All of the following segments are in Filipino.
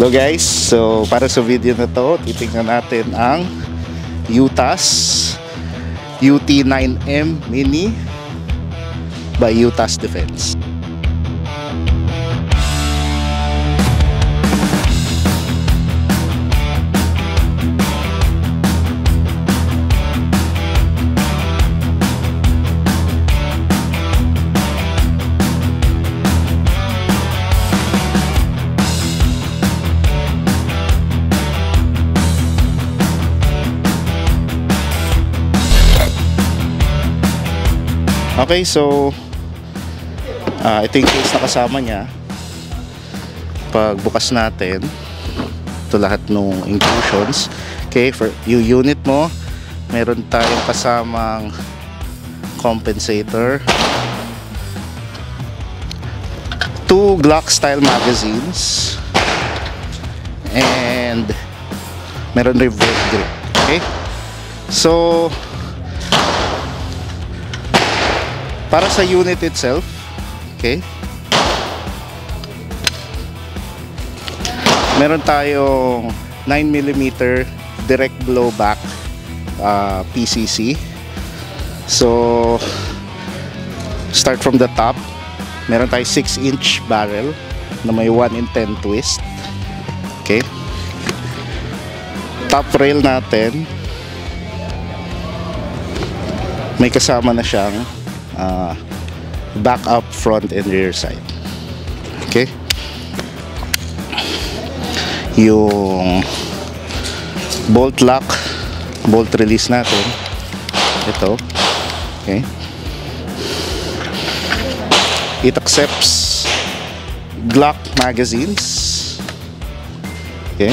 Hello guys, so para sa video na to, titingnan natin ang UTAS UT9M Mini by UTAS Defense. Okay, so ito yung case na kasama niya. Pag bukas natin, ito lahat ng inclusions. Okay, for yung unit mo, meron tayong kasamang compensator, 2 Glock style magazines, and meron reverse grip. Okay, so para sa unit itself, okay, meron tayong 9mm direct blowback PCC. So start from the top, meron tayong 6-inch barrel na may 1 in 10 twist. Okay, top rail natin may kasama na siyang back up, front and rear side. Okay, yung bolt lock, bolt release natin ito. Okay, it accepts Glock magazines. Okay,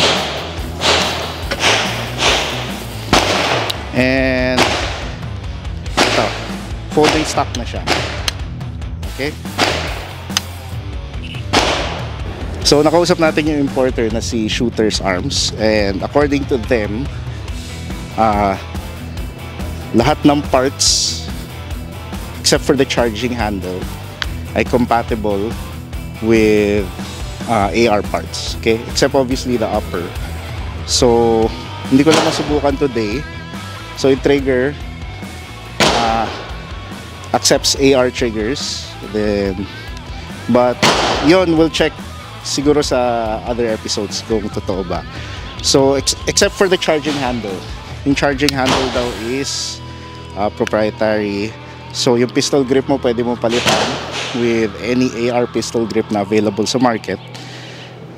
and ito, folding stock na siya. Okay, so nakausap natin yung importer na si Shooter's Arms, and according to them, lahat ng parts except for the charging handle ay compatible with AR parts. Okay, except obviously the upper. So hindi ko lang masubukan today. So yung trigger accepts AR triggers, then but yun, we'll check siguro sa other episodes kung totoo ba. So except for the charging handle, yung charging handle daw is proprietary. So yung pistol grip mo pwede mo palitan with any AR pistol grip na available sa market.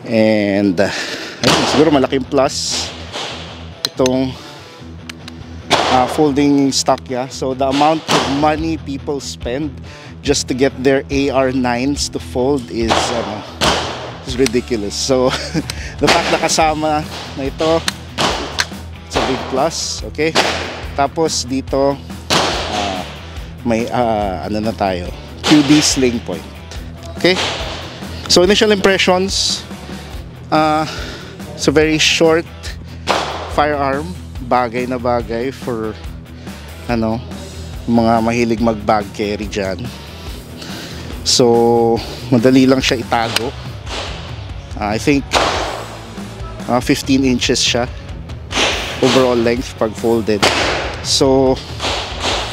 And ayun, siguro malaking plus itong folding stock, yeah. So the amount of money people spend just to get their AR9s to fold is ridiculous. So the fact na kasama na ito, it's a big plus. Okay, tapos dito may ano na tayo, QD sling point. Okay, so initial impressions, it's a very short firearm, bagay na bagay for mga mahilig mag bag carry dyan. So madali lang siya itago. I think 15 inches siya overall length pag folded. So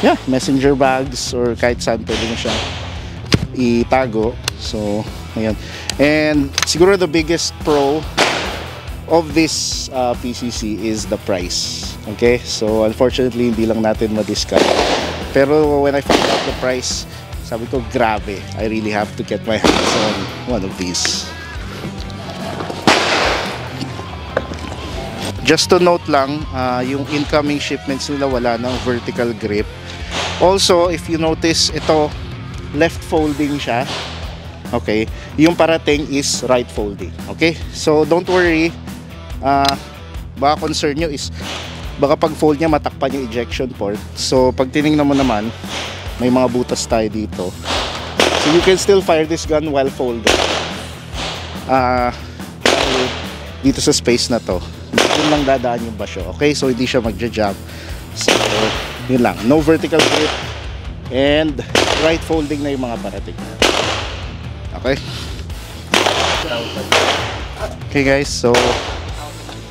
yeah, messenger bags or kahit saan pwede mo siya itago. So ayan, and siguro the biggest pro of this PCC is the price. Okay, so unfortunately hindi lang natin ma-discuss, pero when I found out the price, sabi ko grabe, I really have to get my hands on one of these. Just to note lang, yung incoming shipments nila wala ng vertical grip. Also, if you notice, ito left folding siya. Okay, yung parating is right folding. Okay, so don't worry. Baka concern nyo is baka pag fold niya matakpan yung ejection port. So pag tinignan mo naman, may mga butas tayo dito, so you can still fire this gun while folded. Dito sa space na to, yun lang dadaan yung basyo. Okay, so hindi siya magja-jump. So yun lang, no vertical grip and right folding na yung mga parating. Okay. Okay guys, so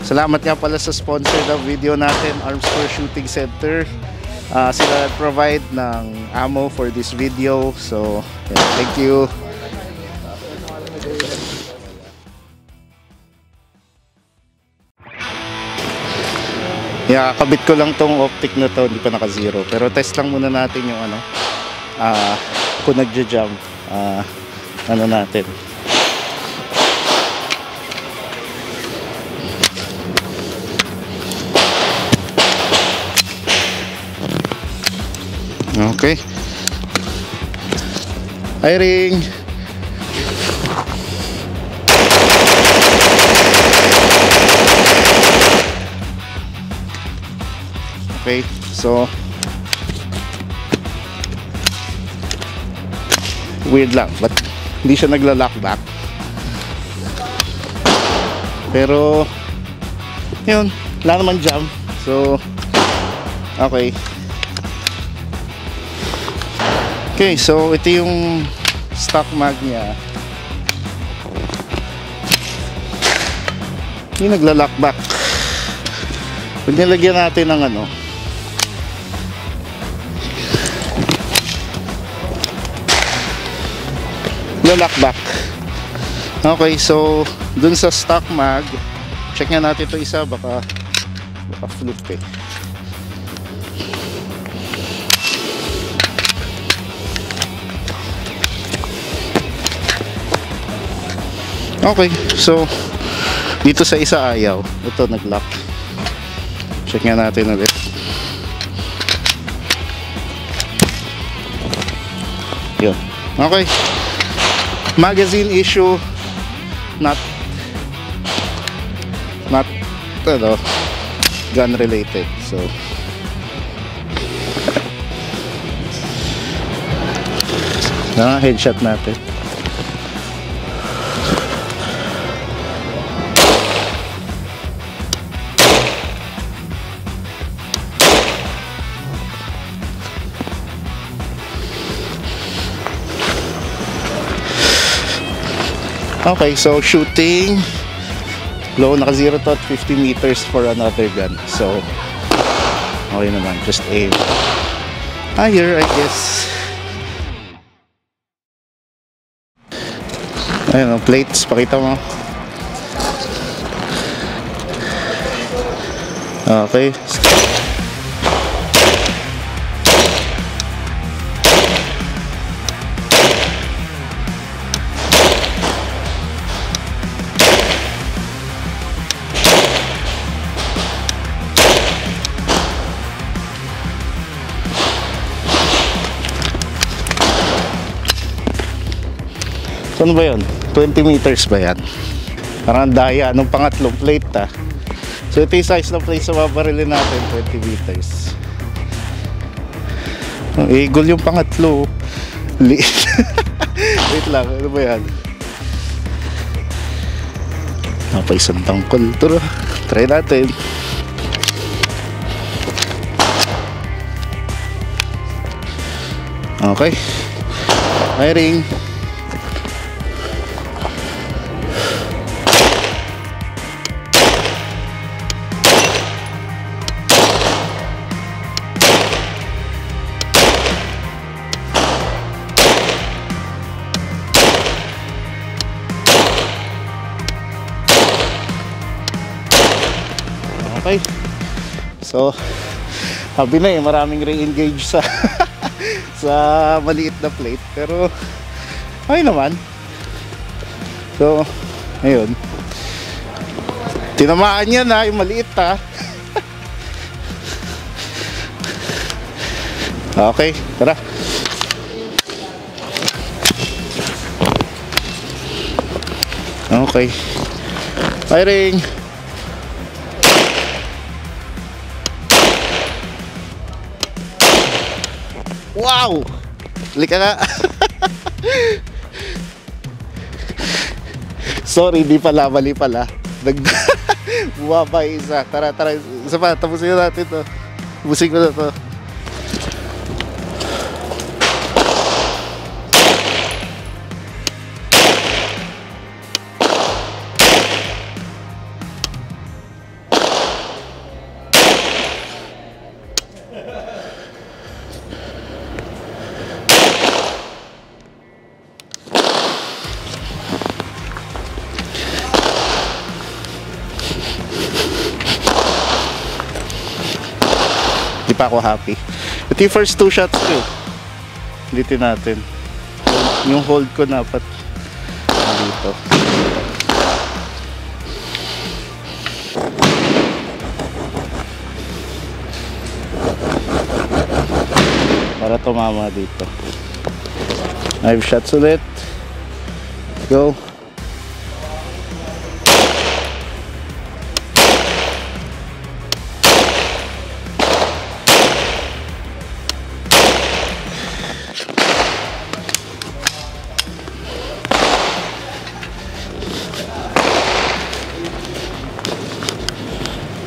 salamat nga pala sa sponsor ng video natin, Arms for Shooting Center. Sila provide ng ammo for this video. So yeah, thank you. Yeah, kabit ko lang tong optic na to, hindi pa naka zero. Pero test lang muna natin yung ano, kung nagja-jump, ano natin. Okay. Firing. Okay, so weird lang, but hindi siya nagla-lock back. Pero yun, wala naman jump. So okay. Okay, so ito yung stock mag niya. Hindi nagla-lock back. Pag nilagyan natin ng ano, lock back. Okay, so dun sa stock mag, check nga natin ito isa, baka fluke eh. Okay, so dito sa isa ayaw, ito nag-lock. Check nga natin ulit. Yun. Okay. Magazine issue, not ano, gun related. So headshot natin. Okay, so shooting low, naka 0 to at 50 meters for another gun. So okay naman, just aim higher, I guess. Ayun, plates, pakita mo. Okay. Ano ba yun? 20 meters ba yan? Parang daya nung pangatlong plate So ito yung size ng plate sa babarilin natin, 20 meters. Eagle yung pangatlo. Wait lang, ano ba yan? Napay isang tangkol. Try natin. Okay. Firing. Okay. So, sabi na maraming re-engage sa sa maliit na plate, pero ay naman. So, ayun. Tinamaan niya na yung maliit Okay, tara. Okay. Firing. Wow! Lika nga. Sorry, di pala, mali pala. Bumaba isa. Tara, isa pa, tapusin natin to. Tapusin ko na to. Di pa ako happy. Ito yung first 2 shots ko. Ulitin natin. Yung hold ko dapat dito. Para tumama dito. 5 shots ulit. Go.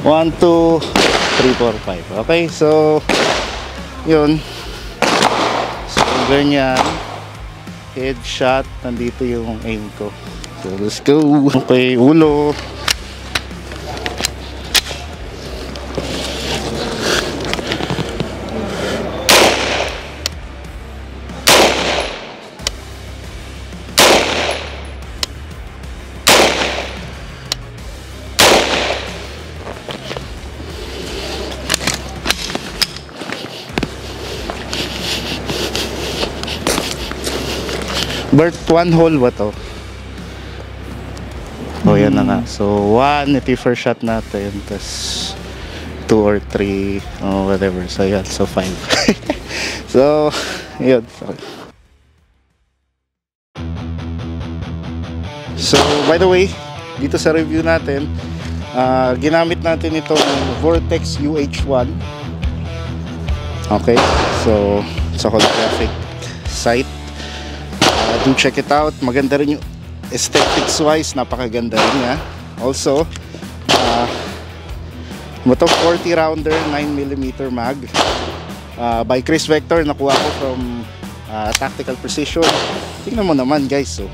One, two, three, four, five. Okay, so yun. So ganyan. Headshot. Nandito yung aim ko. So let's go. Okay, ulo. Bert, 1 hole ba to? Oh, yan na nga. So, 1, ito yung first shot natin. Tapos, 2 or 3, oh, whatever. So, yan. So, 5. So, yun. So, by the way, dito sa review natin, ginamit natin itong Vortex UH1. Okay. So, it's a holographic sight. Do check it out. Maganda rin yung aesthetics wise, napakaganda rin niya. Also, ito 40 rounder 9mm mag by Chris Vector, nakuha ko from Tactical Precision. Tingnan mo naman guys, so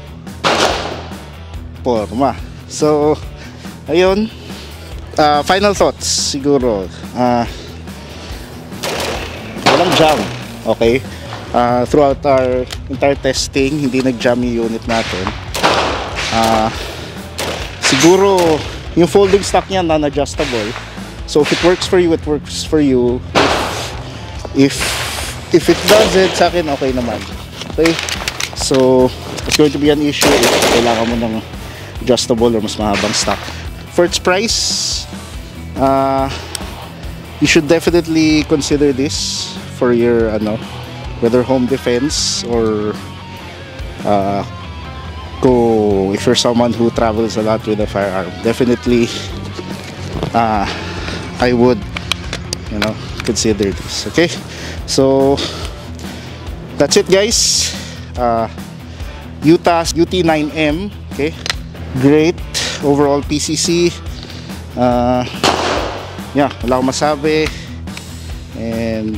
forma. So ayun, final thoughts siguro, walang jam. Okay. Throughout our entire testing, hindi nag-jam yung unit natin. Siguro, yung folding stock niya non-adjustable. So if it works for you, it works for you. If it doesn't, sa akin okay naman. Okay? So, it's going to be an issue if kailangan mo ng adjustable or mas mahabang stock. For its price, you should definitely consider this for your whether home defense or if you're someone who travels a lot with a firearm. Definitely I would consider this. Okay, so that's it guys. UTAS UT9M. Okay, great overall PCC. Yeah, wala akong masabi, and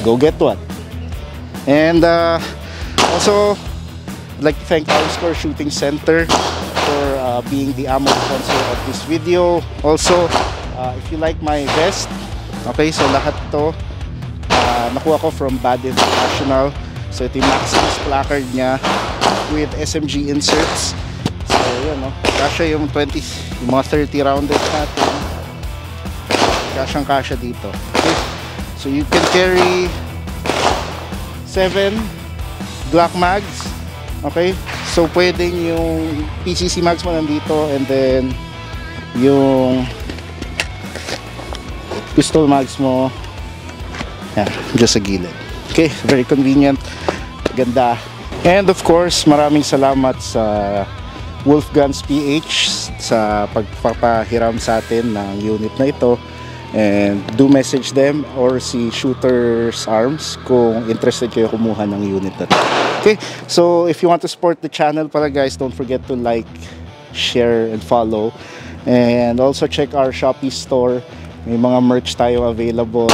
go get one. And also, I'd like to thank PowerScore Shooting Center for being the ammo sponsor of this video. Also, if you like my vest, okay, so lahat to nakuha ko from Bad International. So ito yung Maximus placard niya with SMG inserts. So yun, kasha yung mga 30 rounders natin. Kasyang-kasya dito. Okay? So you can carry 7 Glock mags. Okay? So pwedeng yung PCC mags mo nandito, and then yung pistol mags mo just sa gilid. Okay, very convenient, ganda. And of course, maraming salamat sa Wolf Guns PH sa pagpapahiram sa atin ng unit na ito. And do message them or si Shooters Arms kung interested kayo kumuha ng unit na ito. Okay, so if you want to support the channel pala guys, don't forget to like, share, and follow. And also check our Shopee store. May mga merch tayo available,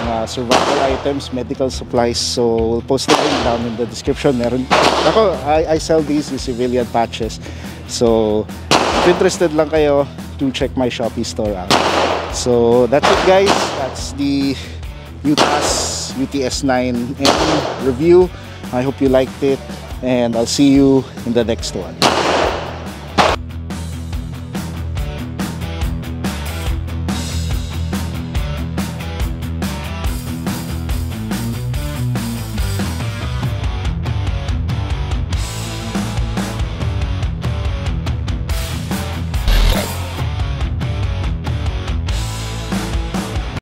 mga survival items, medical supplies. So we'll post the link down in the description. Meron ako, I sell these civilian patches. So if interested lang kayo, do check my Shopee store out. So that's it guys, that's the UTAS UTS-9M review. I hope you liked it, and I'll see you in the next one.